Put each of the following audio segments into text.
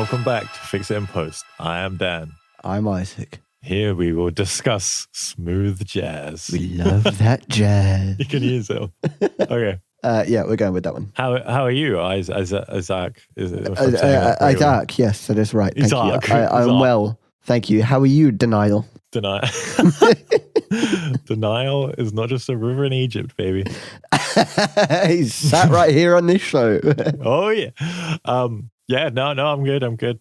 Welcome back to Fix It in Post. I am Dan. I'm Isaac. Here we will discuss smooth jazz. We love that jazz. You can use it. Okay. Yeah, we're going with that one. How are you, Isaac? Isaac, yes, that is right. Thank Isaac. you. I'm well. Thank you. How are you, Denial? Denial. Denial is not just a river in Egypt, baby. He's sat right here on this show. Oh yeah. No, I'm good.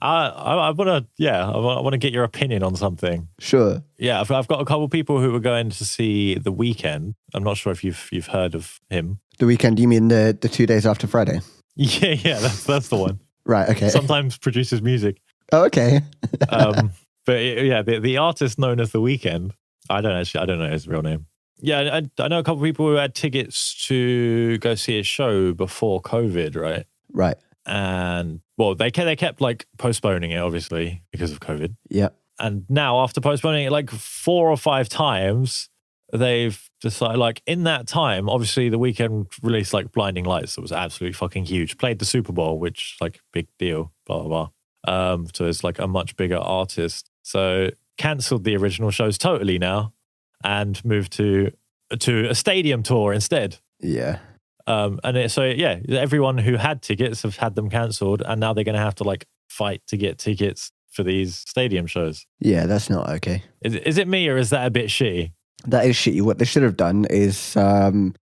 I want to get your opinion on something. Sure. Yeah, I've got a couple of people who are going to see The Weeknd. I'm not sure if you've heard of him. The Weeknd, you mean the 2 days after Friday? Yeah, that's the one. Right, okay. Sometimes produces music. Oh, okay. But yeah, the artist known as The Weeknd, I don't know his real name. Yeah, I know a couple of people who had tickets to go see his show before COVID, right? Right. And well, they kept like postponing it, obviously, because of COVID. Yeah. And now, after postponing it like 4 or 5 times, they've decided, like, in that time, obviously, The Weeknd released like Blinding Lights that was absolutely fucking huge. Played the Super Bowl, which like big deal, blah blah blah. So it's like a much bigger artist. So cancelled the original shows totally now, and moved to a stadium tour instead. Yeah. Everyone who had tickets have had them cancelled, and now they're going to have to like fight to get tickets for these stadium shows. Yeah, that's not okay. Is it me, or is that a bit shitty? That is shitty. What they should have done is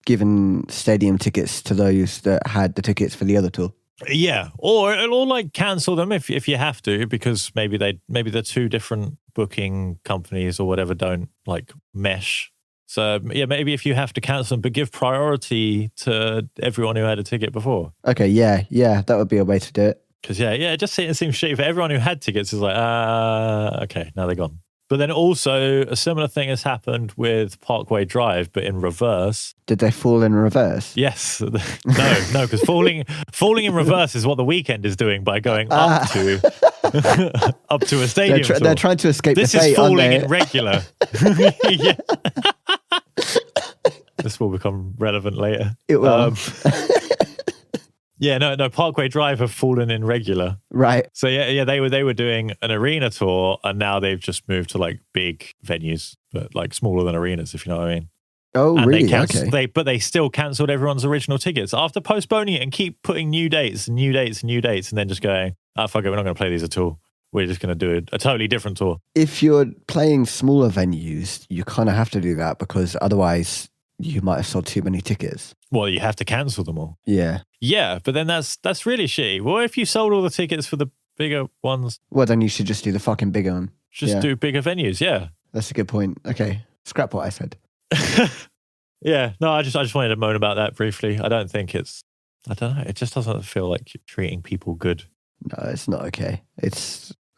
given stadium tickets to those that had the tickets for the other tour. Yeah, or like cancel them if you have to, because maybe the 2 different booking companies or whatever don't like mesh. So yeah, maybe if you have to cancel them, but give priority to everyone who had a ticket before. Okay, yeah, that would be a way to do it. Because it just seems shitty for everyone who had tickets. Is like, okay, now they're gone. But then also a similar thing has happened with Parkway Drive, but in reverse. Did they fall in reverse? Yes. No, because falling in reverse is what The Weeknd is doing by going up to a stadium tour. They're trying to escape this the fate, is falling aren't in regular. Yeah. This will become relevant later. It will. No, Parkway Drive have fallen in regular. Right. So yeah, they were doing an arena tour, and now they've just moved to like big venues, but like smaller than arenas, if you know what I mean. Oh, and really? Okay. But they still cancelled everyone's original tickets after postponing it and keep putting new dates, and then just going, fuck it, we're not going to play these at all. We're just going to do a totally different tour. If you're playing smaller venues, you kind of have to do that, because otherwise you might have sold too many tickets. Well, you have to cancel them all. Yeah. Yeah, but then that's really shitty. Well, if you sold all the tickets for the bigger ones? Well, then you should just do the fucking bigger one. Just do bigger venues, yeah. That's a good point. Okay, scrap what I said. Yeah, no, I just wanted to moan about that briefly. I don't know, it just doesn't feel like you're treating people good. No, it's not okay.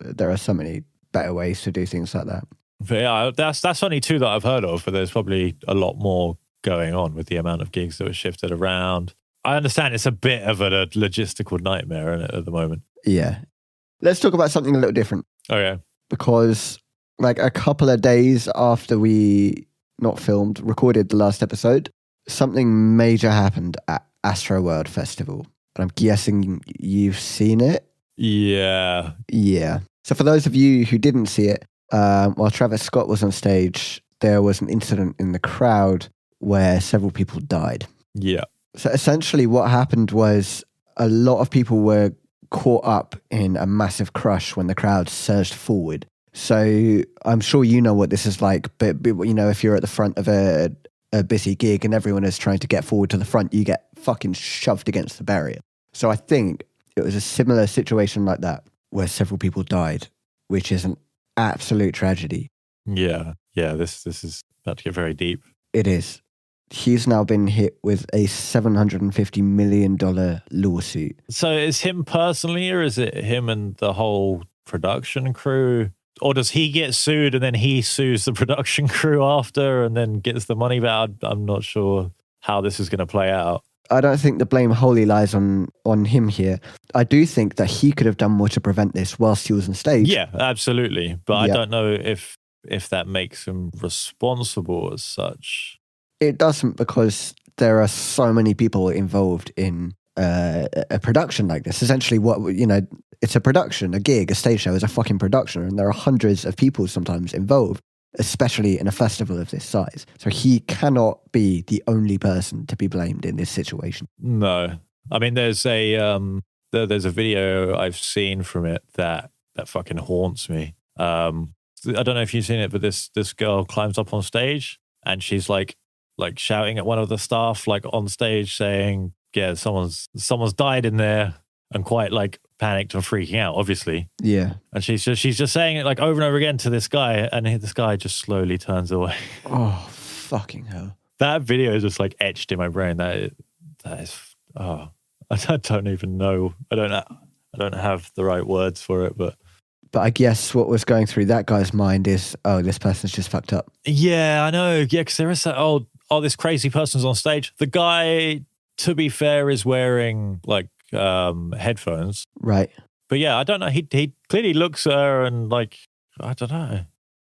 There are so many better ways to do things like that. But yeah, that's only 2 that I've heard of, but there's probably a lot more going on with the amount of gigs that were shifted around. I understand it's a bit of a logistical nightmare, isn't it, at the moment? Yeah. Let's talk about something a little different. Okay. Because like a couple of days after we recorded the last episode, something major happened at Astroworld Festival. And I'm guessing you've seen it? Yeah. Yeah. So for those of you who didn't see it, while Travis Scott was on stage, there was an incident in the crowd where several people died. Yeah. So essentially what happened was a lot of people were caught up in a massive crush when the crowd surged forward. So I'm sure you know what this is like, but if you're at the front of a busy gig and everyone is trying to get forward to the front, you get fucking shoved against the barrier. So I think it was a similar situation like that where several people died, which is an absolute tragedy. Yeah. This is about to get very deep. It is. He's now been hit with a $750 million lawsuit. So is him personally, or is it him and the whole production crew? Or does he get sued and then he sues the production crew after and then gets the money back? I'm not sure how this is going to play out. I don't think the blame wholly lies on him here. I do think that he could have done more to prevent this whilst he was on stage. Yeah, absolutely. But I don't know if that makes him responsible as such. It doesn't, because there are so many people involved in a production like this. Essentially, it's a production, a gig, a stage show is a fucking production, and there are hundreds of people sometimes involved, especially in a festival of this size. So he cannot be the only person to be blamed in this situation. No, I mean, there's a video I've seen from it that fucking haunts me. I don't know if you've seen it, but this girl climbs up on stage and she's like shouting at one of the staff, like on stage, saying, "Yeah, someone's died in there," and quite like panicked and freaking out, obviously. Yeah. And she's just saying it like over and over again to this guy, and this guy just slowly turns away. Oh, fucking hell! That video is just like etched in my brain. That is. Oh, I don't even know. I don't have the right words for it, but I guess what was going through that guy's mind is, oh, this person's just fucked up. Yeah, I know. Yeah, because there is that. Oh, this crazy person's on stage. The guy, to be fair, is wearing like headphones, right? But yeah, I don't know. He clearly looks at her and like, I don't know.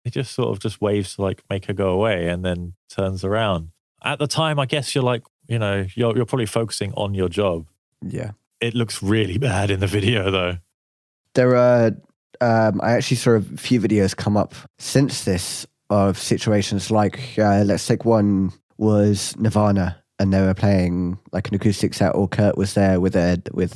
He just sort of just waves to like make her go away, and then turns around. At the time, I guess you're like, you're probably focusing on your job. Yeah. It looks really bad in the video though. There are, I actually saw a few videos come up since this of situations like, let's take one was Nirvana, and they were playing like an acoustic set, or Kurt was there with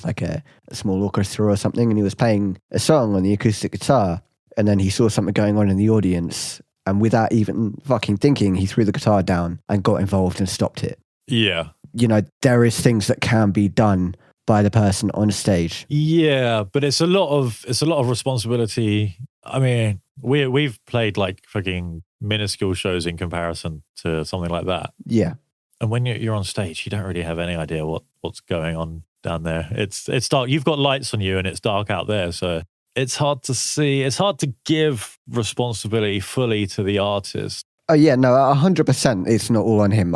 like a small orchestra or something, and he was playing a song on the acoustic guitar, and then he saw something going on in the audience, and without even fucking thinking, he threw the guitar down and got involved and stopped it. Yeah. There is things that can be done by the person on stage. Yeah, but it's a lot of responsibility. I mean, we've played like fucking minuscule shows in comparison to something like that. Yeah. And when you're on stage, you don't really have any idea what's going on down there. It's dark. You've got lights on you and it's dark out there, so it's hard to see. It's hard to give responsibility fully to the artist. Oh yeah, no, 100%. It's not all on him.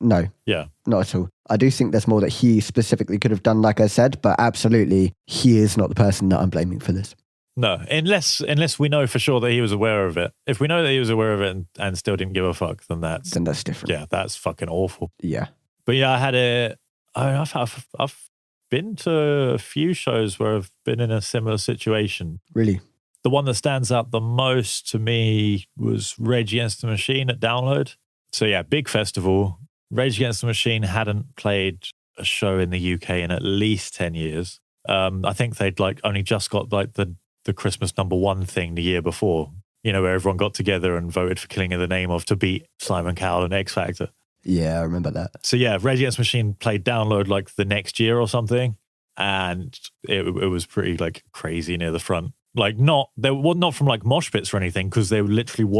No. Yeah. Not at all. I do think there's more that he specifically could have done, like I said, but absolutely, he is not the person that I'm blaming for this. No, unless we know for sure that he was aware of it. If we know that he was aware of it and still didn't give a fuck, then that's different. Yeah, that's fucking awful. Yeah. But yeah, I've been to a few shows where I've been in a similar situation. Really? The one that stands out the most to me was Rage Against the Machine at Download. So yeah, big festival. Rage Against the Machine hadn't played a show in the UK in at least 10 years. I think they'd like only just got like the Christmas #1 thing the year before, where everyone got together and voted for Killing in the Name of to beat Simon Cowell and X Factor. Yeah, I remember that. So yeah, Rage Against the Machine played Download like the next year or something, and it was pretty like crazy near the front. Like not from like mosh pits or anything, because there literally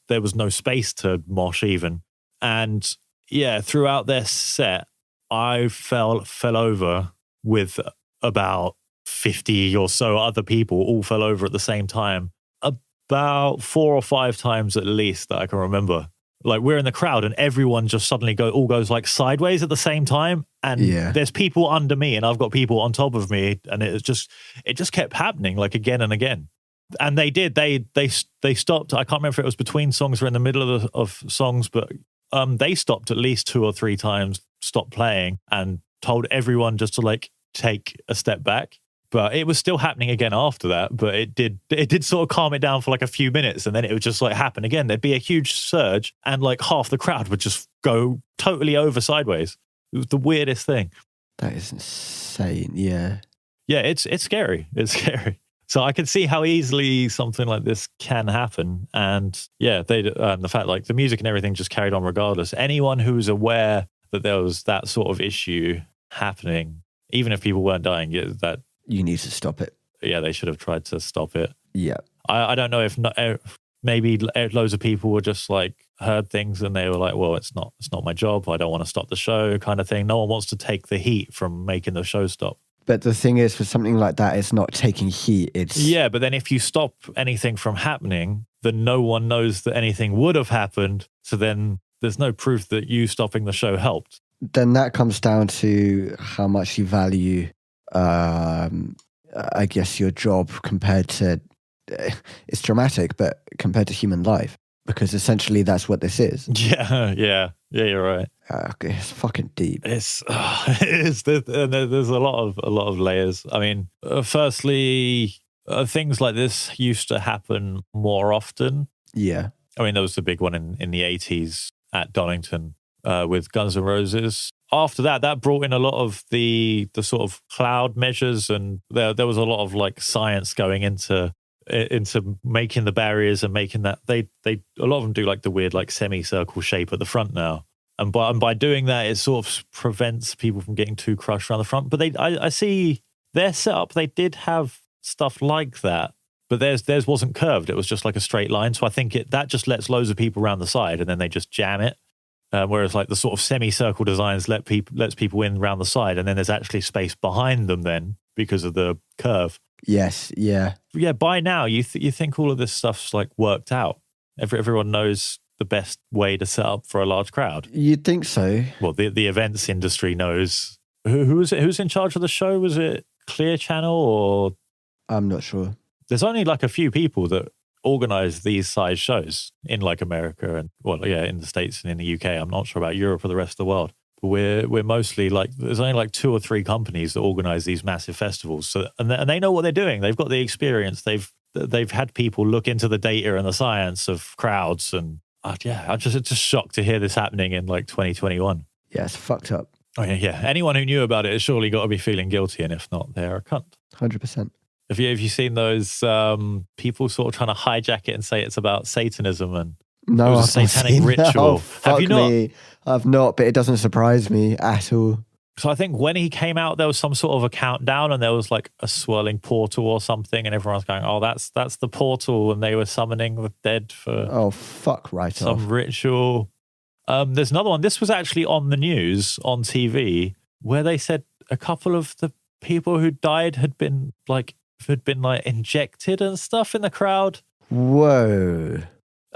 there was no space to mosh even. And yeah, throughout their set, I fell over with about 50 or so other people, all fell over at the same time. About 4 or 5 times at least that I can remember. Like we're in the crowd and everyone just suddenly all goes like sideways at the same time, and there's people under me and I've got people on top of me, and it just kept happening like again and again. And they stopped. I can't remember if it was between songs or in the middle of songs, but they stopped at least 2 or 3 times, stopped playing, and told everyone just to like take a step back. But it was still happening again after that. But it did sort of calm it down for like a few minutes, and then it would just like happen again. There'd be a huge surge, and like half the crowd would just go totally over sideways. It was the weirdest thing. That is insane. Yeah. Yeah, it's scary. It's scary. So I can see how easily something like this can happen. And yeah, the fact like the music and everything just carried on regardless. Anyone who's aware that there was that sort of issue happening, even if people weren't dying, that you need to stop it. Yeah, they should have tried to stop it. Yeah. I don't know if maybe loads of people were just like heard things and they were like, well, it's not my job. I don't want to stop the show kind of thing. No one wants to take the heat from making the show stop. But the thing is, for something like that, it's not taking heat. Yeah, but then if you stop anything from happening, then no one knows that anything would have happened. So then there's no proof that you stopping the show helped. Then that comes down to how much you value, I guess, your job compared to, it's dramatic, but compared to human life. because essentially that's what this is. Yeah, you're right. Okay, it's fucking deep. It's it is. There's a lot of layers. I mean, firstly, things like this used to happen more often. Yeah. I mean, there was the big one in the 80s at Donington with Guns N' Roses. After that brought in a lot of the sort of cloud measures, and there was a lot of like science going into making the barriers and making that they a lot of them do like the weird like semicircle shape at the front now. And by doing that, it sort of prevents people from getting too crushed around the front. But I see their setup, they did have stuff like that, but theirs wasn't curved. It was just like a straight line. So I think that just lets loads of people around the side, and then they just jam it. Whereas like the sort of semicircle designs lets people in around the side, and then there's actually space behind them then because of the curve. Yes. Yeah. Yeah. By now, you think all of this stuff's like worked out. Everyone knows the best way to set up for a large crowd. You'd think so. Well, the events industry knows. Who was it? Who's in charge of the show? Was it Clear Channel or? I'm not sure. There's only like a few people that organize these size shows in like America and in the States and in the UK. I'm not sure about Europe or the rest of the world. But we're mostly like there's only like 2 or 3 companies that organize these massive festivals. So and they know what they're doing. They've got the experience. They've had people look into the data and the science of crowds and I'm just shocked to hear this happening in like 2021. Yeah, it's fucked up. Oh yeah. Anyone who knew about it has surely got to be feeling guilty, and if not, they're a cunt. 100%. Have you seen those people sort of trying to hijack it and say it's about Satanism and no, it was a satanic ritual? Have you not? I've not, but it doesn't surprise me at all. So I think when he came out, there was some sort of a countdown, and there was like a swirling portal or something, and everyone's going, "Oh, that's the portal," and they were summoning the dead for some ritual. There's another one. This was actually on the news on TV where they said a couple of the people who died had been like injected and stuff in the crowd. Whoa.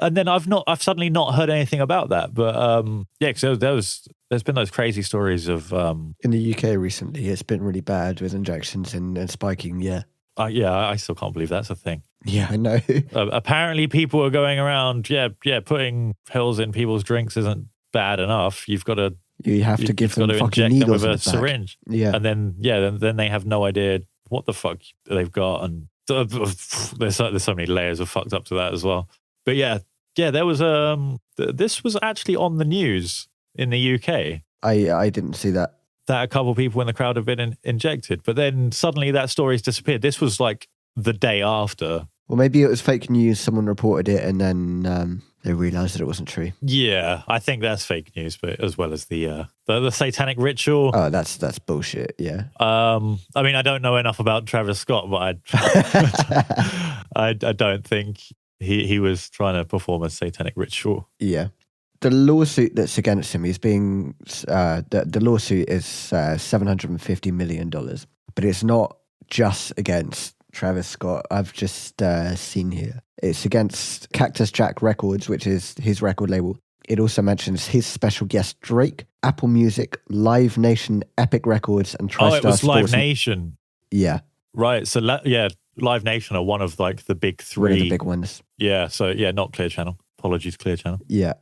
And then I've suddenly not heard anything about that. But because there's been those crazy stories of in the UK recently, it's been really bad with injections and spiking. Yeah. I still can't believe that's a thing. Yeah, I know. Apparently people are going around, putting pills in people's drinks isn't bad enough. You have to give them fucking needles with a syringe. Yeah. And then they have no idea what the fuck they've got. And there's so many layers of fucked up to that as well. But there was this was actually on the news in the UK. I didn't see that. That a couple of people in the crowd have been injected. But then suddenly that story's disappeared. This was like the day after. Well, maybe it was fake news. Someone reported it and then they realised that it wasn't true. Yeah, I think that's fake news, but as well as the satanic ritual. Oh, that's bullshit. Yeah. I mean, I don't know enough about Travis Scott, but I don't think he was trying to perform a satanic ritual. Yeah. The lawsuit that's against him is being the lawsuit is $750 million, but it's not just against Travis Scott. I've just seen here. It's against Cactus Jack Records, which is his record label. It also mentions his special guest Drake, Apple Music, Live Nation, Epic Records, and TriStar it was Sports. Live Nation. Yeah. Right. So Live Nation are one of like the big 3. One of the big ones. Yeah. So not Clear Channel. Apologies, Clear Channel. Yeah.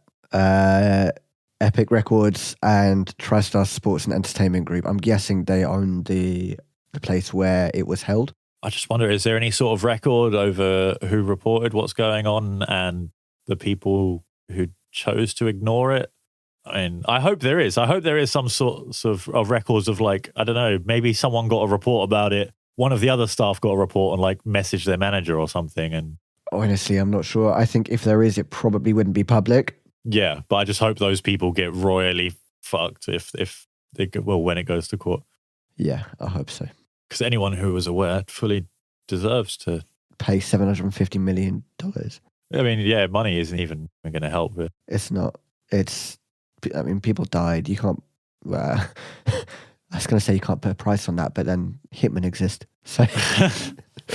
Epic Records and TriStar Sports and Entertainment Group. I'm guessing they own the place where it was held. I just wonder, is there any sort of record over who reported what's going on and the people who chose to ignore it? I mean, I hope there is. I hope there is some sort of records of like, I don't know, maybe someone got a report about it. One of the other staff got a report and like messaged their manager or something. And honestly, I'm not sure. I think if there is, it probably wouldn't be public. Yeah, but I just hope those people get royally fucked when it goes to court. Yeah, I hope so. Because anyone who was aware fully deserves to pay $750 million. I mean, money isn't even going to help it. It's not. People died. You can't. I was going to say you can't put a price on that, but then hitmen exist. So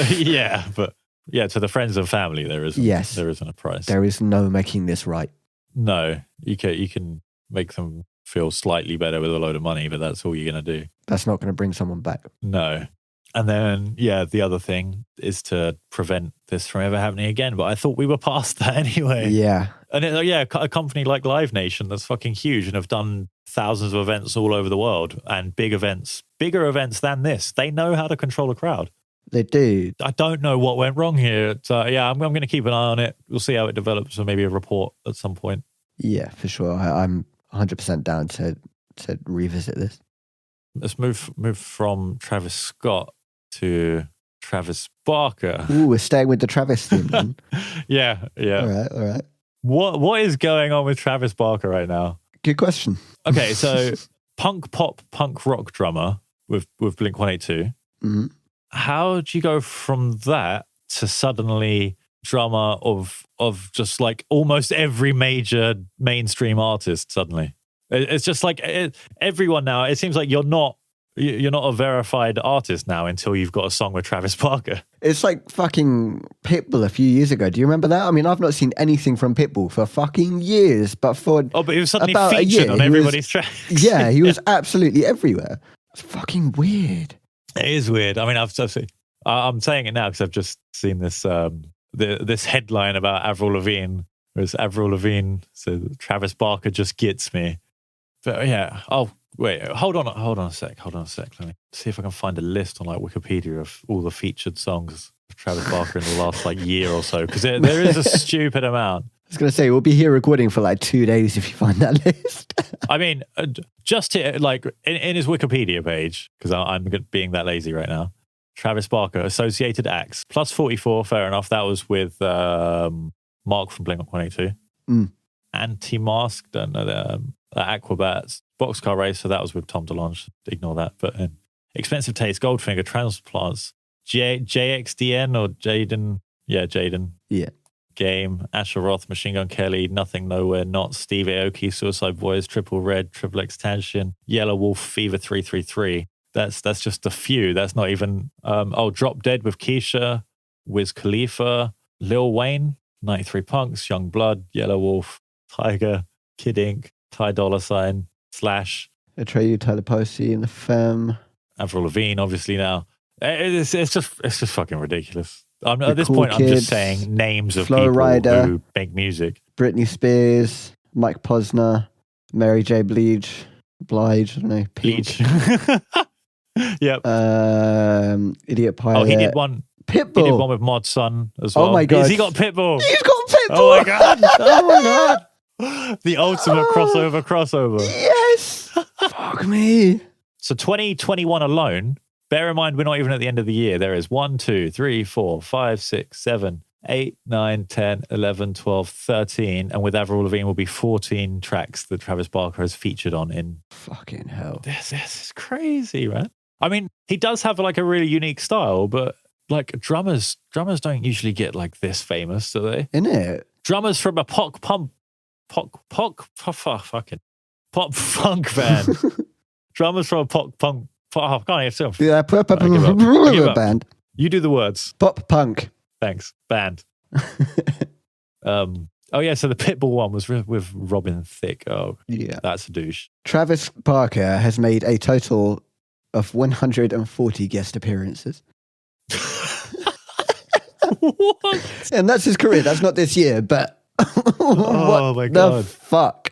yeah, but to the friends and family, there isn't. Yes, there isn't a price. There is no making this right. No, you can make them feel slightly better with a load of money, but that's all you're going to do. That's not going to bring someone back. No. And then, the other thing is to prevent this from ever happening again. But I thought we were past that anyway. Yeah. And a company like Live Nation that's fucking huge and have done thousands of events all over the world and bigger events than this. They know how to control a crowd. They do. I don't know what went wrong here. So, I'm going to keep an eye on it. We'll see how it develops, or maybe a report at some point. Yeah, for sure. I'm 100% down to revisit this. Let's move from Travis Scott to Travis Barker. Ooh, we're staying with the Travis theme then. Yeah. All right. What is going on with Travis Barker right now? Good question. Okay, so punk rock drummer with Blink-182. Mm-hmm. How do you go from that to suddenly drummer of just like almost every major mainstream artist suddenly? It's just like everyone now, it seems like you're not a verified artist now until you've got a song with Travis Barker. It's like fucking Pitbull a few years ago. Do you remember that? I mean, I've not seen anything from Pitbull for fucking years, but but he was suddenly featured on everybody's tracks. Yeah, he was absolutely everywhere. It's fucking weird. It is weird. I mean, I'm saying it now because I've just seen this this headline about Avril Lavigne. It was Avril Lavigne said Travis Barker just gets me. But yeah. Oh wait, hold on a sec. Let me see if I can find a list on like Wikipedia of all the featured songs of Travis Barker in the last like year or so, because there is a stupid amount. I was going to say, we'll be here recording for like 2 days if you find that list. I mean, just here, like in his Wikipedia page, because I'm being that lazy right now. Travis Barker, associated acts, plus 44, fair enough. That was with Mark from Blink-182. Anti-Mask, don't know the Aquabats. Boxcar Racer, that was with Tom DeLonge. Ignore that. But Expensive Taste, Goldfinger, Transplants, JXDN or Jaden. Yeah, Jaden. Yeah. Game, Asher Roth, Machine Gun Kelly, Nothing Nowhere, Not, Steve Aoki, Suicide Boys, Triple Red, Triple Extension, Yellow Wolf, Fever 333. That's just a few. That's not even... Drop Dead with Keisha, Wiz Khalifa, Lil Wayne, 93 Punks, Young Blood, Yellow Wolf, Tiger, Kid Ink, Ty Dolla $ign, Slash. Atreyu, Tyler Posey, and The Femme. Avril Lavigne, obviously now. It's just fucking ridiculous. At this Cool point, Kids, I'm just saying names of Flo people Rida, who make music. Britney Spears, Mike Posner, Mary J. Blige, I don't know, Pink. Yep. Idiot Pilot. Oh, he did one. Pitbull. He did one with Mod Sun as well. Oh my god. Has he got Pitbull? He's got Pitbull. Oh my god. Oh my god. The ultimate crossover. Yes. Fuck me. So 2021 alone, bear in mind we're not even at the end of the year. There is 1, 2, 3, 4, 5, 6, 7, 8, 9, 10, 11, 12, 13. And with Avril Lavigne will be 14 tracks that Travis Barker has featured on in. Fucking hell. This is crazy, man. I mean, he does have like a really unique style, but like drummers don't usually get like this famous, do they? Innit? Drummers from a pop funk band. Drummers from a pop punk. I can't even say. Yeah, band. You do the words. Pop punk. Thanks. Band. Oh yeah, so the Pitbull one was with Robin Thicke. Oh yeah, that's a douche. Travis Barker has made a total of 140 guest appearances. What? And that's his career. That's not this year, but oh my god, the fuck!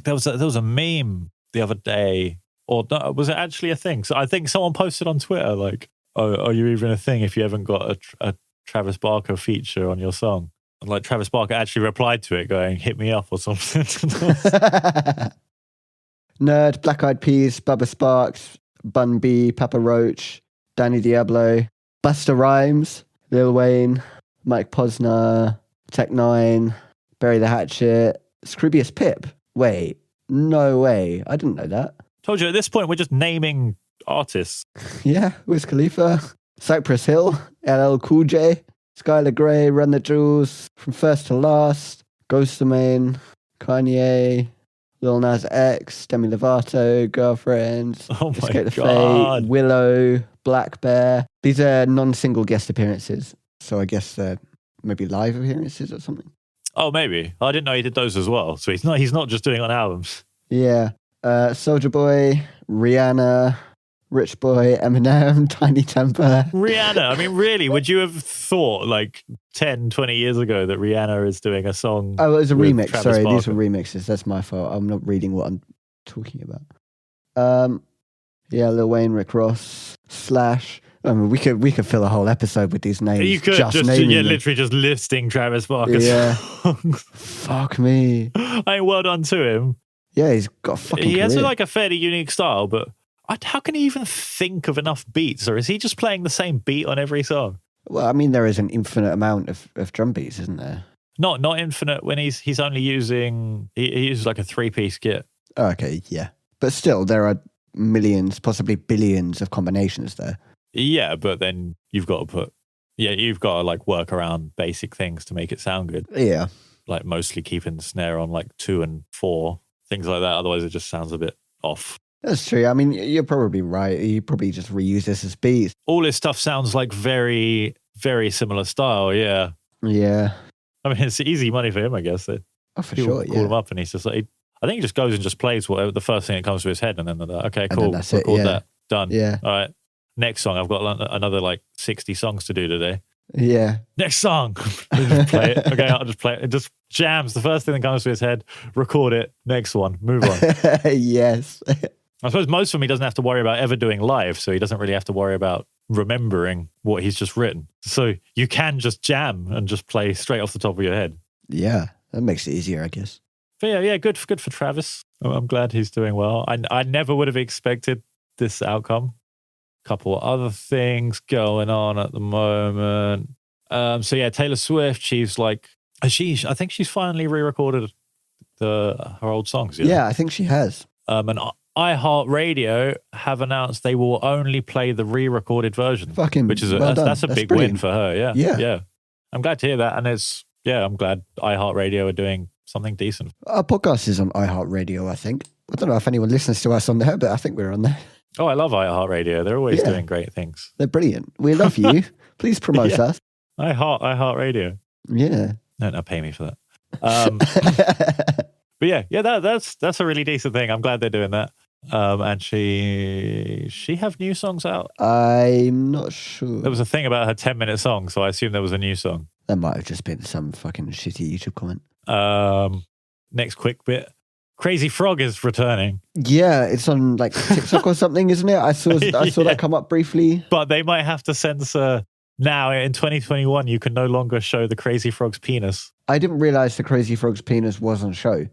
There was a meme the other day, or no, was it actually a thing? So I think someone posted on Twitter like, "Oh, are you even a thing if you haven't got a Travis Barker feature on your song?" And like Travis Barker actually replied to it, going, "Hit me up" or something. Nerd, Black Eyed Peas, Bubba Sparks, Bun B, Papa Roach, Danny Diablo, Busta Rhymes, Lil Wayne, Mike Posner, Tech Nine, Bury the Hatchet, Scroobius Pip. Wait, no way. I didn't know that. Told you, at this point, we're just naming artists. Yeah, Wiz Khalifa, Cypress Hill, LL Cool J, Skylar Grey, Run the Jewels, From First to Last, Ghost Domain, Kanye, Lil Nas X, Demi Lovato, Girlfriends, oh my Escape the god, Fate, Willow, Black Bear. These are non-single guest appearances, so I guess they're maybe live appearances or something. Oh, maybe. I didn't know he did those as well. So he's not just doing it on albums. Yeah, Soulja Boy, Rihanna, Rich Boy, Eminem, Tiny Temper. Rihanna. I mean, really, would you have thought like 10, 20 years ago that Rihanna is doing a song? Oh, it was a with remix. Travis Sorry, Barker? these were remixes. That's my fault. I'm not reading what I'm talking about. Yeah, Lil Wayne, Rick Ross, Slash. I mean, we could fill a whole episode with these names. You could just naming them. literally just listing Travis Barker's songs. Fuck me. I mean, well done to him. Yeah, he's got a fucking He has career. like a fairly unique style, but how can he even think of enough beats? Or is he just playing the same beat on every song? Well, I mean, there is an infinite amount of drum beats, isn't there? Not infinite when he's only using he uses like a 3-piece kit. Oh, okay, yeah. But still, there are millions, possibly billions of combinations there. Yeah, but then you've got to like work around basic things to make it sound good. Yeah. Like mostly keeping the snare on like 2 and 4, things like that. Otherwise, it just sounds a bit off. That's true. I mean, you're probably right. You probably just reuse this as beats. All his stuff sounds like very, very similar style. Yeah. Yeah. I mean, it's easy money for him, I guess. Oh, for People sure, call yeah. him up and he's just like, I think he just goes and just plays whatever the first thing that comes to his head, and then they're like, okay, And cool, then that's it, record yeah. that, done. Yeah. All right, next song. I've got another like 60 songs to do today. Yeah. Next song, just play it. Okay, I'll just play it. It just jams. The first thing that comes to his head, record it. Next one, move on. Yes. I suppose most of them he doesn't have to worry about ever doing live, so he doesn't really have to worry about remembering what he's just written. So you can just jam and just play straight off the top of your head. Yeah. That makes it easier, I guess. But yeah, good for Travis. I'm glad he's doing well. I never would have expected this outcome. Couple of other things going on at the moment. So yeah, Taylor Swift, she's like, I think she's finally re-recorded her old songs. Yeah, I think she has. And iHeartRadio have announced they will only play the re-recorded version, Fucking which is well done. that's a big brilliant. win for her. Yeah, Yeah. I'm glad to hear that, and I'm glad iHeartRadio are doing something decent. Our podcast is on iHeartRadio, I think. I don't know if anyone listens to us on there, but I think we're on there. Oh, I love iHeartRadio. They're always doing great things. They're brilliant. We love you. Please promote Yeah. us. iHeartRadio. Yeah. No, pay me for that. But yeah, that's a really decent thing. I'm glad they're doing that. And she have new songs out. I'm not sure. There was a thing about her 10-minute song, so I assume there was a new song. That might have just been some fucking shitty YouTube comment. Next quick bit. Crazy Frog is returning. Yeah, it's on like TikTok or something, isn't it? I saw that come up briefly. But they might have to censor now in 2021. You can no longer show the Crazy Frog's penis. I didn't realize the Crazy Frog's penis was on show.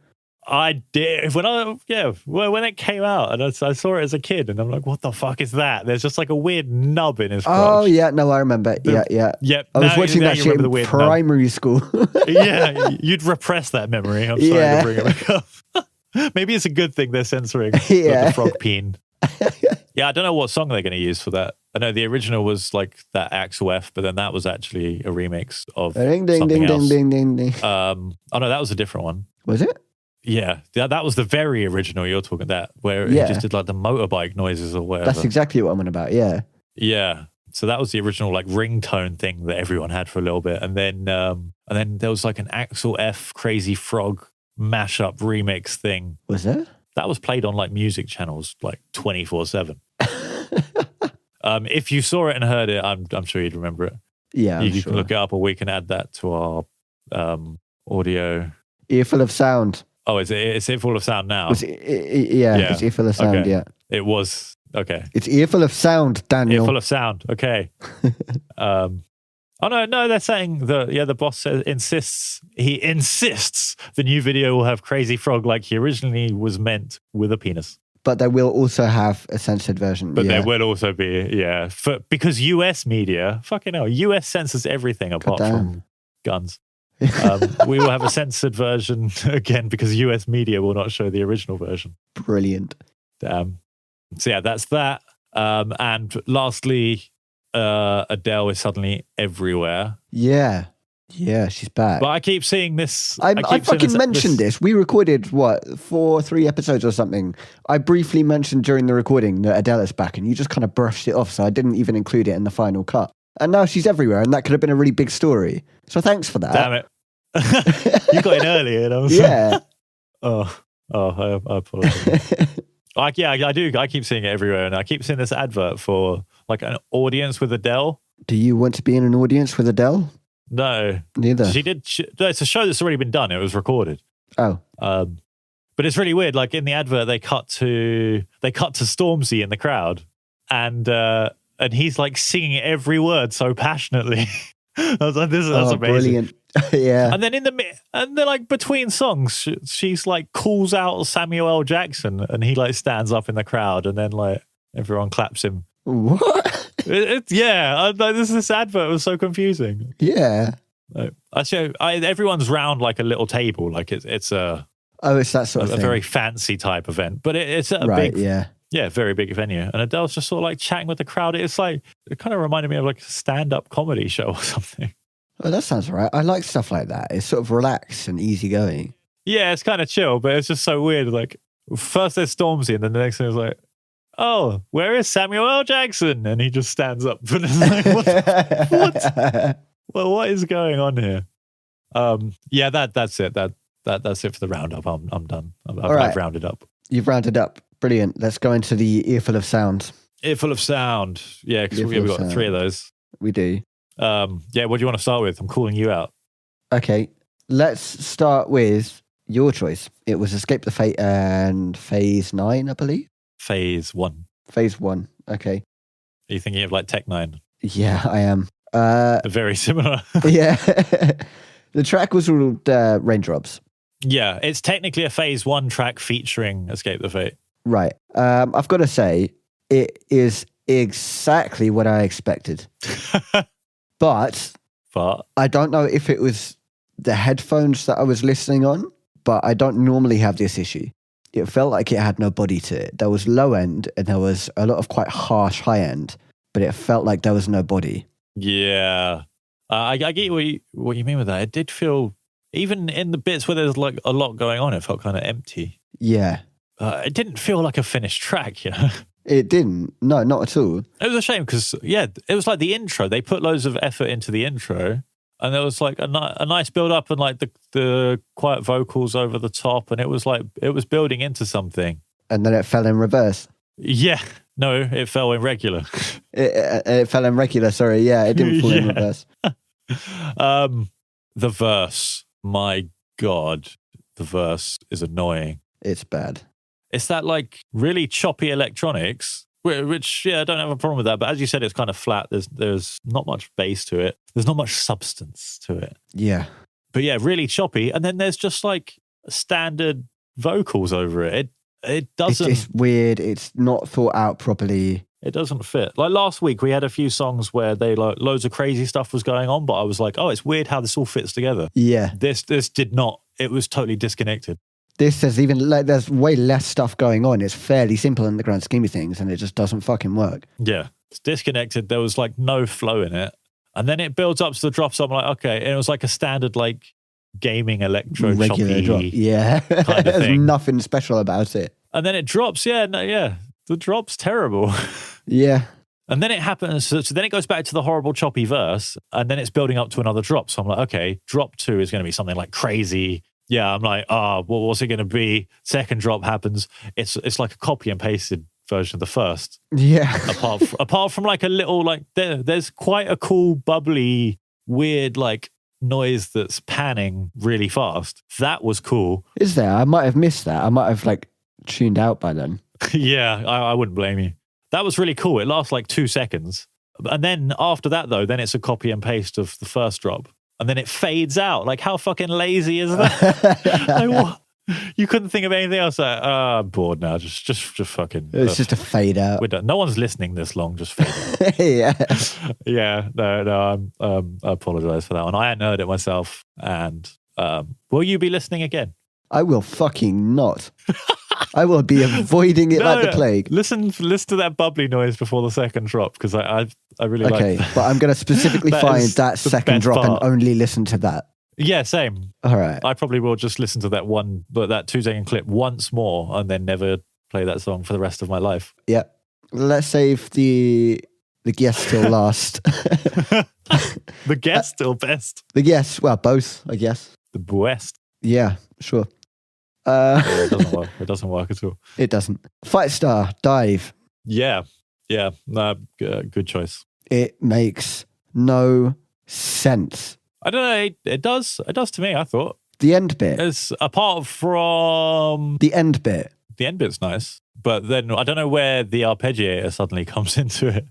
I did when it came out, and I saw it as a kid, and I'm like, "What the fuck is that?" There's just like a weird nub in his crotch. Oh yeah, no, I remember. Yeah. Yep. I was watching now that you shit remember in the weird primary school. Yeah, you'd repress that memory. I'm sorry to bring it back up. Maybe it's a good thing they're censoring the frog peen. Yeah, I don't know what song they're going to use for that. I know the original was like that Axel F, but then that was actually a remix of Ding ding something ding else. ding ding ding. Oh no, that was a different one. Was it? Yeah, that was the very original you're talking that, where he just did like the motorbike noises or whatever. That's exactly what I'm on about. Yeah. Yeah. So that was the original like ringtone thing that everyone had for a little bit, and then there was like an Axel F Crazy Frog mashup remix thing. Was there? That was played on like music channels like 24/7. If you saw it and heard it, I'm sure you'd remember it. Yeah, you can look it up, or we can add that to our audio. Earful of sound. Oh, is it full of sound now? It's earful of sound. Okay. Yeah, It was okay. it's earful of sound, Daniel. Full of sound. Okay. Oh no, they're saying the boss insists the new video will have Crazy Frog like he originally was meant, with a penis. But they will also have a censored version. But there will also be because US media, fucking hell, US censors everything apart from guns. We will have a censored version again because US media will not show the original version. Brilliant. So yeah, that's that. And lastly, Adele is suddenly everywhere. Yeah, she's back. But I keep seeing this. I fucking mentioned this. We recorded 3 episodes or something. I briefly mentioned during the recording that Adele is back, and you just kind of brushed it off. So I didn't even include it in the final cut. And now she's everywhere, and that could have been a really big story. So thanks for that. Damn it. You got in early, and I was yeah. I apologize. Like, yeah, I do. I keep seeing it everywhere, and I keep seeing this advert for like an audience with Adele. Do you want to be in an audience with Adele? No, Neither. No, it's a show that's already been done. It was recorded. Oh, but it's really weird. Like in the advert, they cut to Stormzy in the crowd, and he's like singing every word so passionately. I was like, that's amazing. Brilliant. Yeah. And then and they're like between songs, she's like calls out Samuel L. Jackson, and he like stands up in the crowd, and then like everyone claps him. What? This advert was so confusing. Yeah. Everyone's round like a little table, like it's a it's that sort of thing. A very fancy type event, but it's a right, big, yeah, very big venue. And Adele's just sort of like chatting with the crowd. It's like it kind of reminded me of like a stand-up comedy show or something. Oh, that sounds right. I like stuff like that. It's sort of relaxed and easygoing. Yeah, it's kind of chill, but it's just so weird. Like first there's Stormzy, and then the next thing is like, oh, where is Samuel L. Jackson? And he just stands up. And it's like, what? Well, what is going on here? Yeah, that's it. That's it for the roundup. I'm done. I've rounded up. You've rounded up. Brilliant. Let's go into the earful of sound. Earful of sound. Yeah, because we've got 3 of those. We do. Yeah, what do you want to start with? I'm calling you out. Okay, let's start with your choice. It was Escape the Fate and Phase 9, I believe. Phase 1. Phase 1. Okay. Are you thinking of like Tech 9? Yeah, I am. Very similar. Yeah. The track was called Raindrops. Yeah, it's technically a Phase 1 track featuring Escape the Fate. Right. I've got to say, it is exactly what I expected. But I don't know if it was the headphones that I was listening on, but I don't normally have this issue. It felt like it had no body to it. There was low end and there was a lot of quite harsh high end, but it felt like there was no body. Yeah. I get what you mean with that. It did feel, even in the bits where there's like a lot going on, it felt kind of empty. Yeah. It didn't feel like a finished track, you know? It didn't. No, not at all. It was a shame because, yeah, it was like the intro. They put loads of effort into the intro, and there was like a nice build up and like the quiet vocals over the top, and it was building into something. And then it fell in reverse. Yeah. No, it fell in regular. It fell in regular, sorry. Yeah, it didn't fall in reverse. The verse, my God, the verse is annoying. It's bad. It's that like really choppy electronics, which, yeah, I don't have a problem with that. But as you said, it's kind of flat. There's not much bass to it. There's not much substance to it. Yeah. But yeah, really choppy. And then there's just like standard vocals over it. It doesn't. It's weird. It's not thought out properly. It doesn't fit. Like last week, we had a few songs where they like loads of crazy stuff was going on, but I was like, oh, it's weird how this all fits together. Yeah. This did not. It was totally disconnected. This is even like there's way less stuff going on. It's fairly simple in the grand scheme of things, and it just doesn't fucking work. Yeah, it's disconnected. There was like no flow in it, and then it builds up to the drop. So I'm like, okay, and it was like a standard like gaming electro regular choppy drop. Yeah, kind of there's thing. nothing special about it. And then it drops. Yeah, the drop's terrible. Yeah. And then it happens. So then it goes back to the horrible choppy verse, and then it's building up to another drop. So I'm like, okay, drop 2 is going to be something like crazy. Yeah, I'm like, what's it going to be? Second drop happens. It's like a copy and pasted version of the first. Yeah. apart from like a little like there's quite a cool bubbly weird like noise that's panning really fast. That was cool. Is there? I might have missed that. I might have like tuned out by then. Yeah, I wouldn't blame you. That was really cool. It lasts like 2 seconds, and then after that though, then it's a copy and paste of the first drop. And then it fades out. Like, how fucking lazy is that? Like, what? You couldn't think of anything else. Like, I'm bored now. Just fucking. It's just a fade out. We're done. No one's listening this long. Just fade out. Yeah. Yeah. No. I apologize for that one. I hadn't heard it myself. And will you be listening again? I will fucking not. I will be avoiding it like the plague. Listen to that bubbly noise before the second drop, because I really like that. Okay, but I'm going to specifically find that second drop and only listen to that. Yeah, same. All right. I probably will just listen to that 2-second clip once more and then never play that song for the rest of my life. Yep. Let's save the guest till last. The guest still best. The guest, well, both, I guess. The best. Yeah, sure. Yeah, it doesn't work. It doesn't work at all. It doesn't. Fight Star, Dive. Yeah. No, good choice. It makes no sense. I don't know. It does. It does to me. I thought The end bit. it's apart from The end bit. the end bit's nice, but then I don't know where the arpeggiator suddenly comes into it.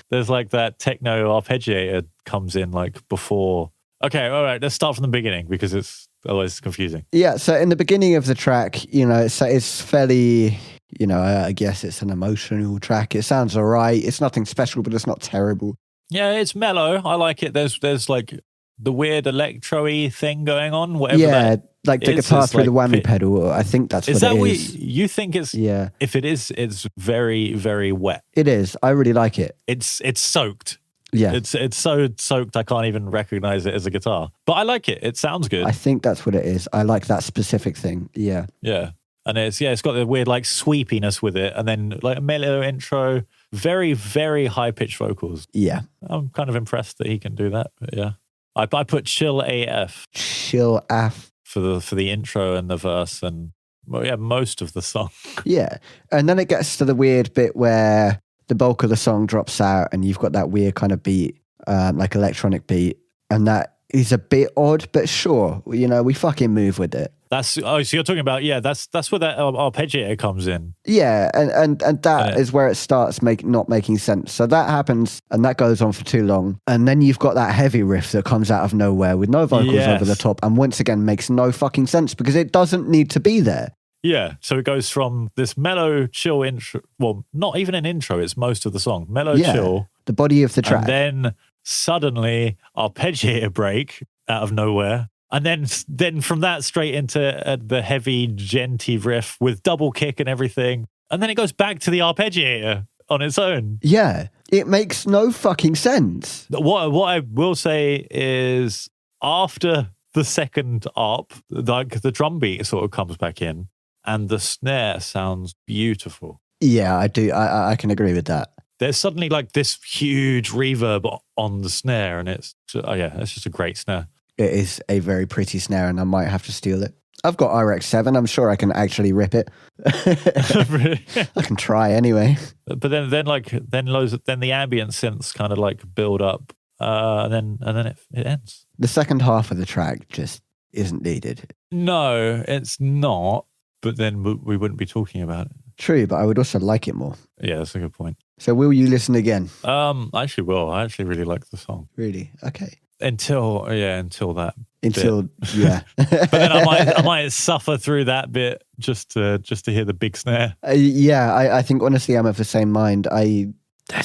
There's like that techno arpeggiator comes in like before. Okay, all right. Let's start from the beginning because it's otherwise confusing. Yeah, so in the beginning of the track, it's fairly, I guess it's an emotional track. It sounds all right. It's nothing special, but it's not terrible. Yeah, it's mellow. I like it. There's like the weird electro-y thing going on. Whatever. Yeah, like the guitar through the whammy like, pedal. I think that's is what that it what is. you think it's? Yeah, If it is, it's very, very wet. it is. I really like it. It's soaked. Yeah, It's so soaked I can't even recognize it as a guitar. But I like it. It sounds good. I think that's what it is. I like that specific thing. Yeah. Yeah. And it's got the weird like sweepiness with it, and then like a mellow intro, very, very high pitched vocals. Yeah. I'm kind of impressed that he can do that. But yeah. I put chill AF Chill af. for the intro and the verse and most of the song. Yeah. And then it gets to the weird bit where the bulk of the song drops out and you've got that weird kind of beat, like electronic beat. And that is a bit odd, but sure, we fucking move with it. So you're talking about, that's where that arpeggiator comes in. Yeah, and that is where it starts not making sense. So that happens, and that goes on for too long. And then you've got that heavy riff that comes out of nowhere with no vocals over the top, and once again makes no fucking sense because it doesn't need to be there. Yeah, so it goes from this mellow, chill intro, well, not even an intro, it's most of the song. Mellow, chill. The body of the track. And then suddenly arpeggiator break out of nowhere. And then from that straight into the heavy, genty riff with double kick and everything. And then it goes back to the arpeggiator on its own. Yeah, it makes no fucking sense. What I will say is after the second arp, like the drum beat sort of comes back in and the snare sounds beautiful. Yeah, I do. I can agree with that. There's suddenly like this huge reverb on the snare and it's just a great snare. It is a very pretty snare, and I might have to steal it. I've got RX-7. I'm sure I can actually rip it. I can try anyway. But then the ambient synths kind of like build up, and then it ends. The second half of the track just isn't needed. No, it's not. But then we wouldn't be talking about it. True, but I would also like it more. Yeah, that's a good point. So will you listen again? I actually will. I actually really like the song. Really? Okay. Until that. Until bit. Yeah. But then I might suffer through that bit just to hear the big snare. I think honestly I'm of the same mind. There's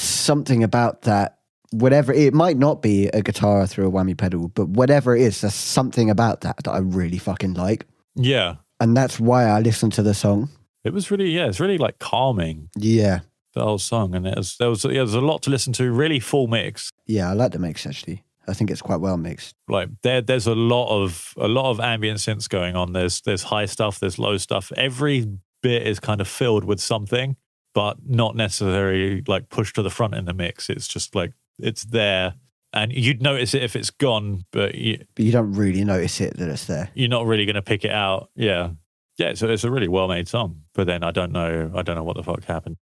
something about that. Whatever it might not be a guitar through a whammy pedal, but whatever it is, there's something about that I really fucking like. Yeah. And that's why I listen to the song. It was really it's really like calming. Yeah. The whole song, and there was a lot to listen to. Really full mix. Yeah, I like the mix actually. I think it's quite well mixed. Like there's a lot of ambient synths going on. There's high stuff, there's low stuff. Every bit is kind of filled with something, but not necessarily like pushed to the front in the mix. It's just like it's there, and you'd notice it if it's gone, but you don't really notice it that it's there. You're not really going to pick it out. Yeah. So it's a really well made song. But then I don't know what the fuck happened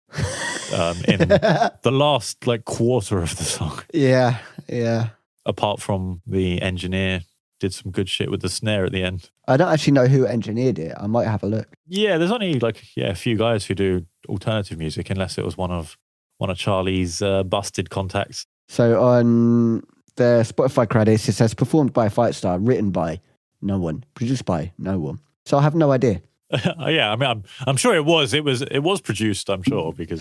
in the last like quarter of the song. Yeah. Apart from the engineer did some good shit with the snare at the end. I don't actually know who engineered it. I might have a look. Yeah, there's only a few guys who do alternative music, unless it was one of Charlie's busted contacts. So on the Spotify credits, it says performed by Fightstar, written by no one, produced by no one. So I have no idea. Yeah, I mean, I'm sure it was produced. I'm sure because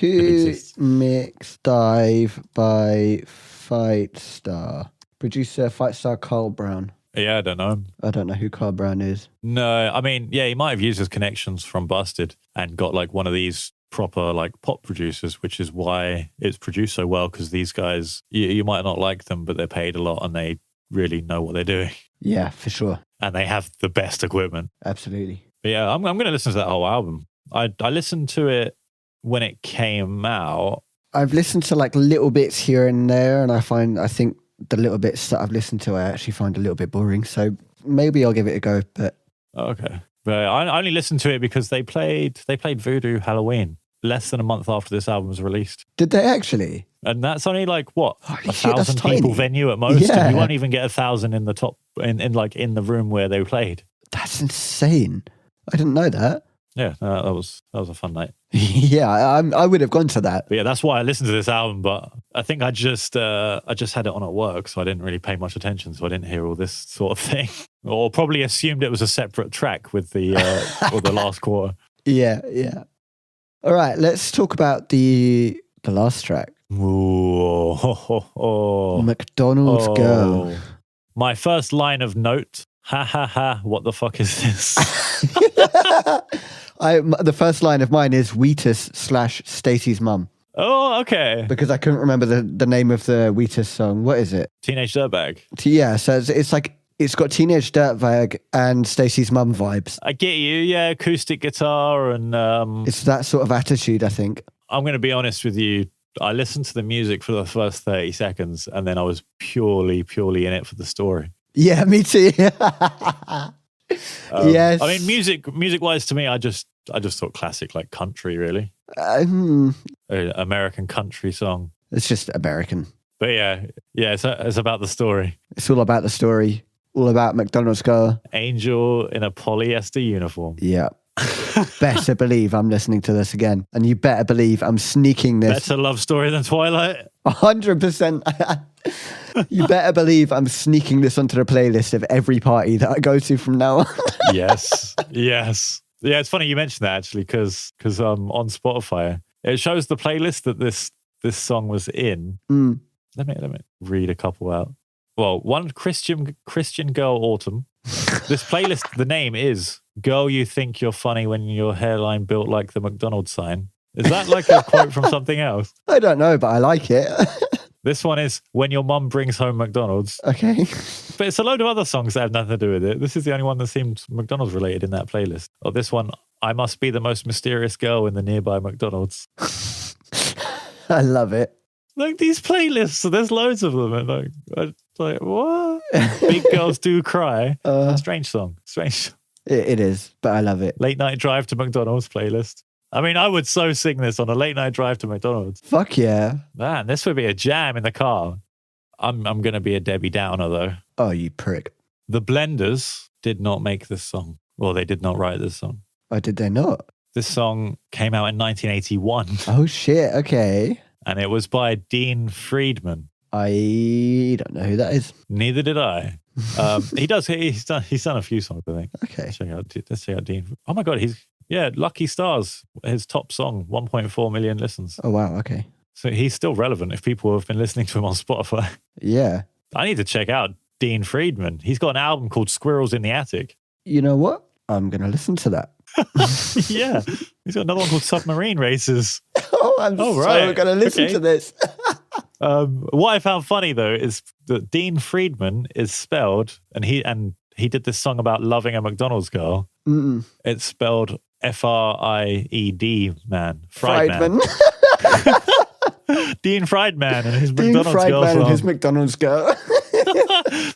who mixed Dive by Fightstar. Producer Fightstar Carl Brown. Yeah, I don't know. I don't know who Carl Brown is. No, I mean, yeah, he might have used his connections from Busted and got like one of these proper like pop producers, which is why it's produced so well, because these guys, you might not like them, but they're paid a lot and they really know what they're doing. Yeah, for sure. And they have the best equipment. Absolutely. But yeah, I'm going to listen to that whole album. I listened to it when it came out. I've listened to like little bits here and there, and I think the little bits that I've listened to I actually find a little bit boring. So maybe I'll give it a go. But okay, But I only listened to it because they played Voodoo Halloween less than a month after this album was released. Did they actually? And that's only like what, Holy 1,000 shit, people tiny. venue at most, Yeah. and you won't even get 1,000 in the top in the room where they played. That's insane. I didn't know that. Yeah, that was a fun night. Yeah, I would have gone to that. But yeah, that's why I listened to this album. But I think I just had it on at work, so I didn't really pay much attention, so I didn't hear all this sort of thing, or probably assumed it was a separate track with the or the last quarter. Yeah. All right, let's talk about the last track. Ooh, McDonald's Girl. My first line of note. Ha ha ha! What the fuck is this? The first line of mine is Wheatus / Stacey's mum. Oh, okay. Because I couldn't remember the name of the Wheatus song. What is it? Teenage Dirtbag. Yeah, so it's like it's got Teenage Dirtbag and Stacey's mum vibes. I get you. Yeah, acoustic guitar and It's that sort of attitude, I think. I'm going to be honest with you. I listened to the music for the first 30 seconds and then I was purely in it for the story. Yeah, me too. Yes. I mean, music-wise, to me, I just thought classic, like country, really. American country song. It's just American. But yeah, it's about the story. It's all about the story. All about McDonald's Girl. Angel in a polyester uniform. Yeah. Better believe I'm listening to this again. And you better believe I'm sneaking this. Better love story than Twilight. 100%. You better believe I'm sneaking this onto the playlist of every party that I go to from now on. Yes. Yeah, it's funny you mentioned that actually, because on Spotify it shows the playlist that this song was in. Let me read a couple out. Well, one Christian Girl Autumn. This playlist, the name is "Girl, You Think You're Funny When Your Hairline Built Like the McDonald's Sign." Is that like a quote from something else? I don't know, but I like it. This one is "When Your Mum Brings Home McDonald's." Okay. But it's a load of other songs that have nothing to do with it. This is the only one that seems McDonald's related in that playlist. Or this one, "I Must Be the Most Mysterious Girl in the Nearby McDonald's." I love it. Like these playlists, there's loads of them. And like what? Big Girls Do Cry. Strange song. It is, but I love it. Late Night Drive to McDonald's playlist. I mean, I would so sing this on a late night drive to McDonald's. Fuck yeah. Man, this would be a jam in the car. I'm going to be a Debbie Downer, though. Oh, you prick. The Blenders did not make this song. Well, they did not write this song. Oh, did they not? This song came out in 1981. Oh, shit. Okay. And it was by Dean Friedman. I don't know who that is. Neither did I. He's done a few songs, I think. Okay. Let's check out Dean. Oh my God, Lucky Stars, his top song, 1.4 million listens. Oh, wow. Okay. So he's still relevant if people have been listening to him on Spotify. Yeah. I need to check out Dean Friedman. He's got an album called Squirrels in the Attic. You know what? I'm going to listen to that. Yeah. He's got another one called Submarine Races. I'm so going to listen to this. What I found funny, though, is that Dean Friedman is spelled, and he did this song about loving a McDonald's girl. Mm-mm. It's spelled Fried man. Friedman. Dean Friedman and his Dean McDonald's girl Friedman song. and his McDonald's girl.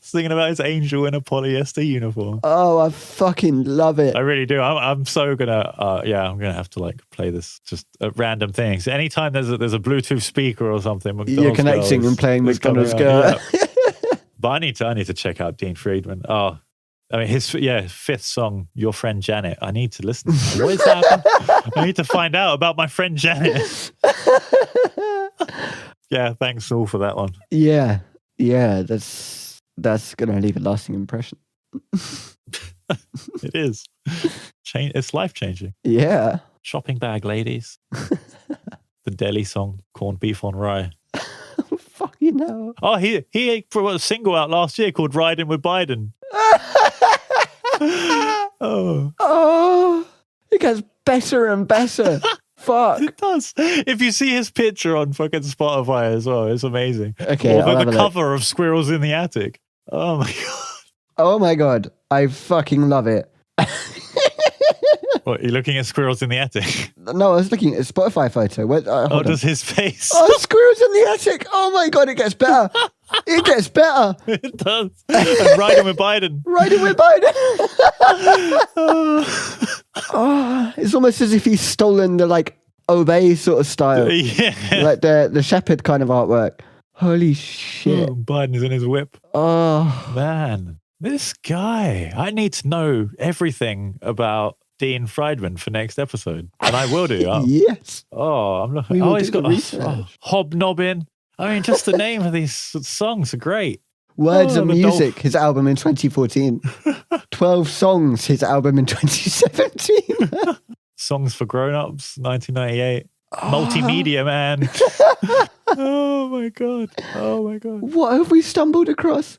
Singing about his angel in a polyester uniform. Oh, I fucking love it. I really do. I'm so gonna I'm gonna have to like play this just at random things. Anytime there's a Bluetooth speaker or something, McDonald's you're connecting and playing McDonald's girl. Yeah. But I need to check out Dean Friedman. Oh, I mean his fifth song, Your Friend Janet. I need to listen to that. What is happening? I need to find out about my friend Janet. Yeah, thanks all for that one. Yeah, that's gonna leave a lasting impression. It is. It's life changing. Yeah. Shopping bag ladies. The deli song, Corned Beef on Rye. Fucking hell. Oh, he brought a single out last year called Riding with Biden. Oh, it gets better and better. Fuck. It does. If you see his picture on fucking Spotify as well, it's amazing. Okay. Or the cover of Squirrels in the Attic. Oh my God. Oh my God. I fucking love it. What, are you looking at Squirrels in the Attic? No, I was looking at a Spotify photo. Does his face? Oh, Squirrels in the Attic. Oh my God, it gets better. It gets better. It does. And riding with Biden. Riding with Biden. Oh, it's almost as if he's stolen the like obey sort of style. Yeah. Like the shepherd kind of artwork. Holy shit. Oh, Biden is in his whip. Oh. Man, this guy. I need to know everything about Dean Friedman for next episode. And I will do. Yes. Oh, I'm looking. We will He's do got the research. Hobnobbing. I mean, just the name of these songs are great. Words and the Music, his album in 2014. 12 Songs, his album in 2017. Songs for Grown-Ups, 1998. Multimedia Man. Oh my god. Oh my god. What have we stumbled across?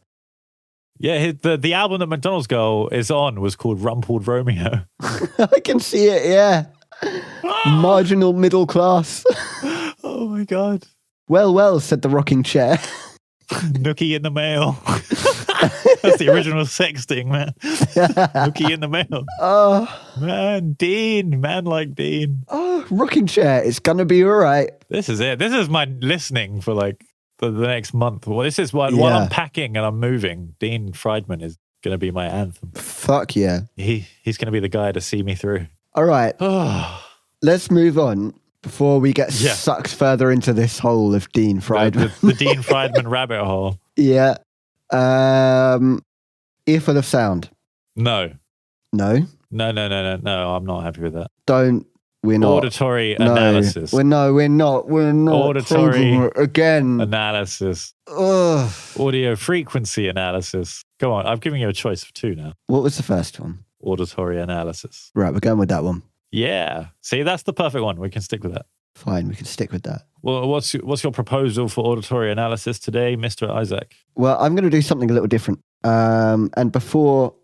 Yeah, the album that McDonald's Girl is on was called Rumpled Romeo. I can see it, yeah. Marginal middle class. Oh my god. Well, said the rocking chair. Nookie in the mail. That's the original sexting, man. Nookie in the mail. Oh, Man, Dean. Man like Dean. oh, rocking chair. It's going to be all right. This is it. This is my listening for like the next month. Well, this is while Yeah. I'm packing and I'm moving. Dean Friedman is going to be my anthem. Fuck yeah. He's going to be the guy to see me through. All right. Oh, Let's move on before we get Yeah. sucked further into this hole of Dean Friedman. the Dean Friedman rabbit hole. Yeah. Earful of sound. No. No. No, I'm not happy with that. We're not. Auditory No. analysis. We're not. Auditory again. Analysis. Ugh. Audio frequency analysis. Go on. I'm giving you a choice of two now. What was the first one? Auditory analysis. Right, we're going with that one. Yeah. See, that's the perfect one. We can stick with that. Fine, we can stick with that. Well, what's your proposal for auditory analysis today, Mr. Isaac? Well, I'm going to do something a little different. And before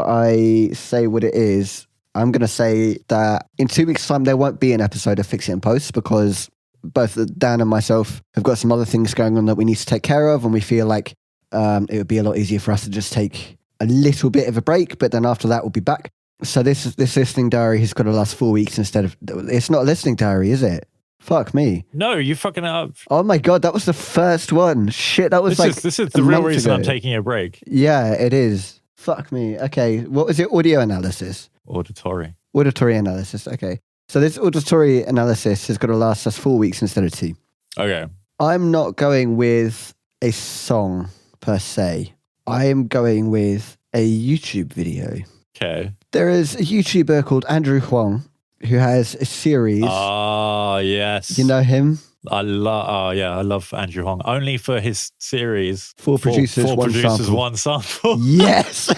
I say what it is, I'm going to say that in 2 weeks' time, there won't be an episode of Fix It and Post because both Dan and myself have got some other things going on that we need to take care of. And we feel like it would be a lot easier for us to just take a little bit of a break. But then after that, we'll be back. So this listening diary has got to last 4 weeks instead of... It's not a listening diary, is it? Fuck me. No, you fucking up. Oh my God, that was the first one. Shit, that was This is the real reason I'm taking a break. Yeah, it is. Fuck me. Okay, what was it? Audio analysis? Auditory. Auditory analysis, okay. So this auditory analysis has got to last us 4 weeks instead of 2. Okay. I'm not going with a song per se. I am going with a YouTube video. Okay. There is a YouTuber called Andrew Huang who has a series. Oh, yes. You know him? I love Andrew Hong. Only for his series. Four producers, one sample. Yes.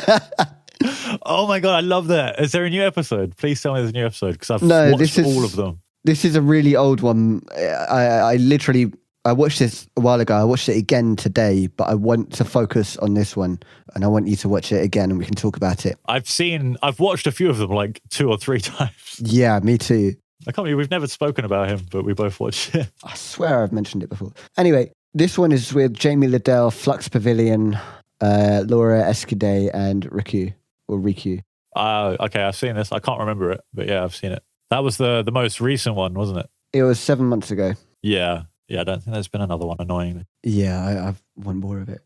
Oh my God, I love that. Is there a new episode? Please tell me there's a new episode because I've watched all of them. This is a really old one. I watched this a while ago. I watched it again today, but I want to focus on this one and I want you to watch it again and we can talk about it. I've watched a few of them like 2 or 3 times. Yeah, me too. I can't believe we've never spoken about him, but we both watched it. I swear I've mentioned it before. Anyway, this one is with Jamie Liddell, Flux Pavilion, Laura Escudé, and Riku. Okay, I've seen this. I can't remember it, but yeah, I've seen it. That was the most recent one, wasn't it? It was 7 months ago. Yeah. Yeah, I don't think there's been another one, annoyingly. Yeah, I've one more of it.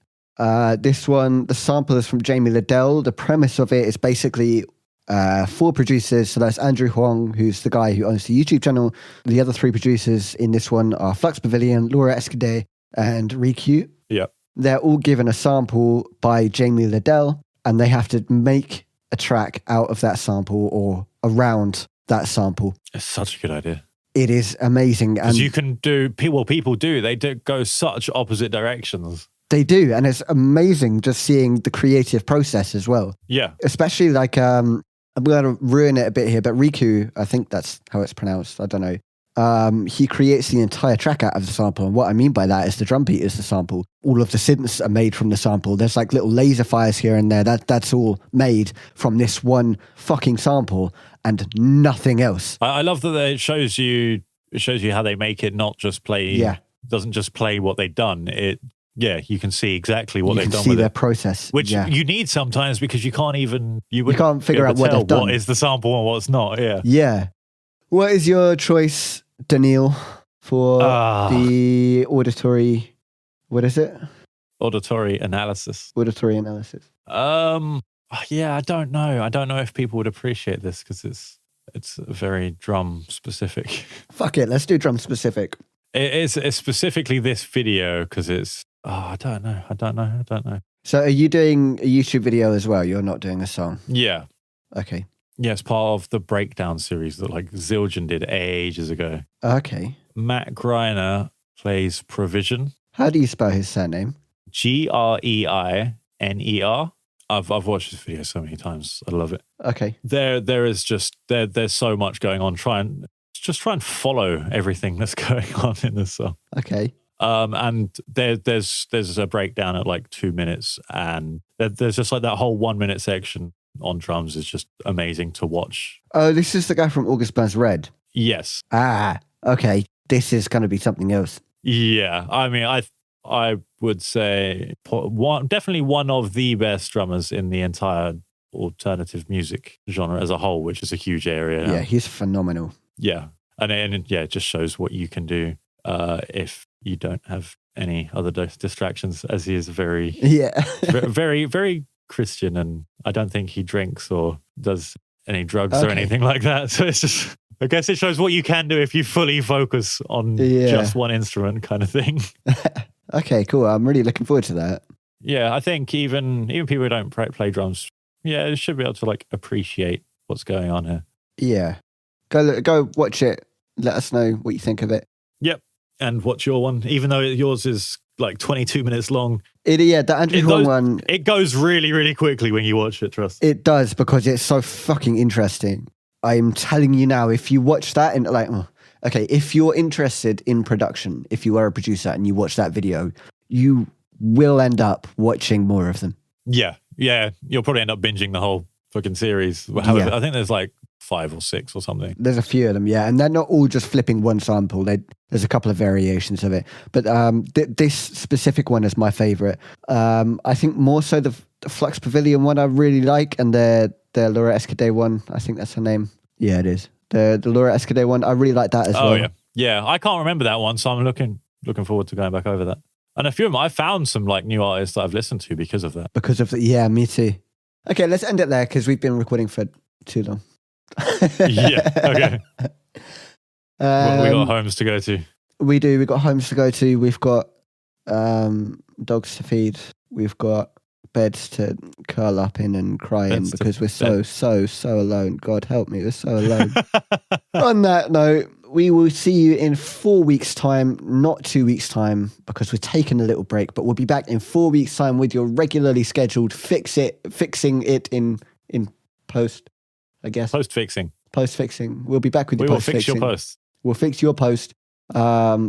This one, the sample is from Jamie Liddell. The premise of it is basically 4 producers. So that's Andrew Huang, who's the guy who owns the YouTube channel. The other 3 producers in this one are Flux Pavilion, Laura Escudé, and Riku. Yeah. They're all given a sample by Jamie Liddell, and they have to make a track out of that sample or around that sample. It's such a good idea. It is amazing. Because you can do, people do, they do go such opposite directions. They do. And it's amazing just seeing the creative process as well. Yeah. Especially like, I'm going to ruin it a bit here, but Riku, I think that's how it's pronounced. I don't know. He creates the entire track out of the sample. And what I mean by that is the drum beat is the sample. All of the synths are made from the sample. There's like little laser fires here and there. That's all made from this one fucking sample and nothing else. I love that it shows you how they make it not just play. Yeah. Doesn't just play what they've done. You can see exactly what they've done with it. You can see their process. Which you need sometimes because you can't can't figure out what they've done. What is the sample and what's not. Yeah. Yeah. What is your choice, Daniil, for the auditory? What is it? Auditory analysis. Auditory analysis. Yeah, I don't know. I don't know if people would appreciate this because it's very drum specific. Fuck it, let's do drum specific. It's specifically this video because it's. I don't know. So are you doing a YouTube video as well? You're not doing a song? Yeah. Okay. Yeah, it's part of the breakdown series that like Zildjian did ages ago. Okay. Matt Greiner plays Provision. How do you spell his surname? Greiner. I've watched this video so many times. I love it. Okay. There is just there's so much going on. Try and follow everything that's going on in this song. Okay. And there's a breakdown at like 2 minutes, and there's just like that whole 1 minute section on drums is just amazing to watch. Oh, this is the guy from August Burns Red. Yes. Ah, okay. This is going to be something else. Yeah. I mean, I would say definitely one of the best drummers in the entire alternative music genre as a whole, which is a huge area. Yeah, he's phenomenal. Yeah. And it just shows what you can do if you don't have any other distractions, as he is very, very, very Christian, and I don't think he drinks or does any drugs or anything like that. So it's just, I guess it shows what you can do if you fully focus on just one instrument kind of thing. Okay, cool. I'm really looking forward to that. Yeah, I think even people who don't play drums, they should be able to like appreciate what's going on here. Yeah. Go watch it. Let us know what you think of it. Yep. And watch your one, even though yours is like 22 minutes long. The Andrew Huang one. It goes really, really quickly when you watch it, trust. It does, because it's so fucking interesting. I'm telling you now, if you watch that and if you're interested in production, if you are a producer and you watch that video, you will end up watching more of them. Yeah. Yeah. You'll probably end up binging the whole fucking series. I think there's like 5 or 6 or something. There's a few of them, yeah. And they're not all just flipping one sample. There's a couple of variations of it. But this specific one is my favorite. I think more so the Flux Pavilion one I really like, and the Laura Escudé one, I think that's her name. Yeah, it is. The Laura Escudé one, I really like that as well. Oh, yeah. Yeah, I can't remember that one, so I'm looking forward to going back over that. And a few of them, I found some like new artists that I've listened to because of that. Yeah, me too. Okay, let's end it there because we've been recording for too long. Yeah, okay. We got homes to go to. We do. We've got homes to go to. We've got dogs to feed. We've got beds to curl up in and cry in because we're so alone. God help me, we're so alone. On that note, we will see you in 4 weeks' time, not 2 weeks' time, because we're taking a little break, but we'll be back in 4 weeks' time with your regularly scheduled fixing it in post, I guess. Post-fixing. We'll be back with your post-fixing. We will fix your post. We'll fix your post.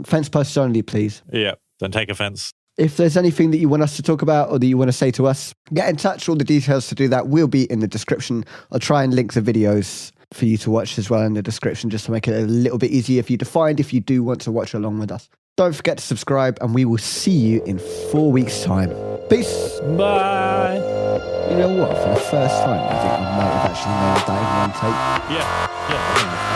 Fence posts only, please. Yeah, don't take offense. If there's anything that you want us to talk about or that you want to say to us, get in touch. All the details to do that will be in the description. I'll try and link the videos for you to watch as well in the description, just to make it a little bit easier for you to find if you do want to watch along with us. Don't forget to subscribe, and we will see you in 4 weeks' time. Peace. Bye. You know what? For the first time, I think we might have actually nailed that in one take. Yeah.